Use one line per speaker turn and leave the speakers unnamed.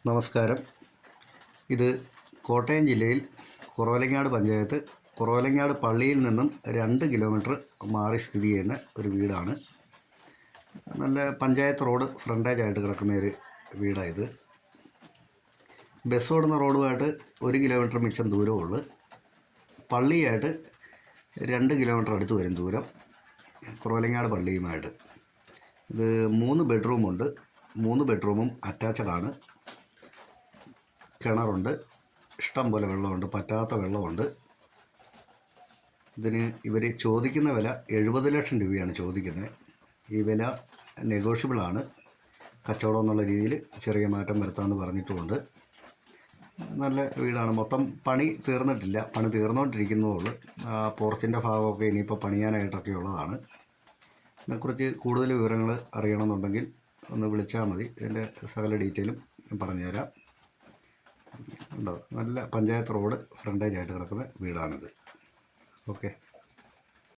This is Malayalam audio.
നമസ്കാരം. ഇത് കോട്ടയം ജില്ലയിൽ കുറവലങ്ങാട് പഞ്ചായത്ത് കുറവലങ്ങാട് പള്ളിയിൽ നിന്നും 2 കിലോമീറ്റർ മാറി സ്ഥിതി ചെയ്യുന്ന ഒരു വീടാണ്. നല്ല പഞ്ചായത്ത് റോഡ് ഫ്രണ്ടേജ് ആയിട്ട് കിടക്കുന്ന ഒരു വീടാണിത്. ബസ് ഓടുന്ന റോഡുമായിട്ട് 1 കിലോമീറ്റർ മിച്ചം ദൂരമുള്ളൂ. പള്ളിയായിട്ട് 2 കിലോമീറ്റർ അടുത്ത് വരും ദൂരം, കുറവലങ്ങാട് പള്ളിയുമായിട്ട്. ഇത് 3 ബെഡ്റൂമുണ്ട്. 3 ബെഡ്റൂമും അറ്റാച്ചഡാണ്. കിണറുണ്ട്, ഇഷ്ടം പോലെ വെള്ളമുണ്ട്, പറ്റാത്ത വെള്ളമുണ്ട്. ഇതിന് ഇവർ ചോദിക്കുന്ന വില 70 ലക്ഷം രൂപയാണ് ചോദിക്കുന്നത്. ഈ വില നെഗോഷ്യബിളാണ്. കച്ചവടം എന്നുള്ള രീതിയിൽ ചെറിയ മാറ്റം വരുത്താമെന്ന് പറഞ്ഞിട്ടുമുണ്ട്. നല്ല വീടാണ്. മൊത്തം പണി തീർന്നിട്ടില്ല, പണി തീർന്നുകൊണ്ടിരിക്കുന്നതുള്ളൂ. പോർച്ചിൻ്റെ ഭാഗമൊക്കെ ഇനിയിപ്പോൾ പണിയാനായിട്ടൊക്കെ ഉള്ളതാണ്. ഇതിനെക്കുറിച്ച് കൂടുതൽ വിവരങ്ങൾ അറിയണമെന്നുണ്ടെങ്കിൽ ഒന്ന് വിളിച്ചാൽ മതി. ഇതിൻ്റെ സകല ഡീറ്റെയിലും പറഞ്ഞുതരാം. ഉണ്ടോ, നല്ല പഞ്ചായത്ത് റോഡ് ഫ്രണ്ടേജ് ആയിട്ട് കിടക്കുന്ന വീടാണിത്. ഓക്കെ.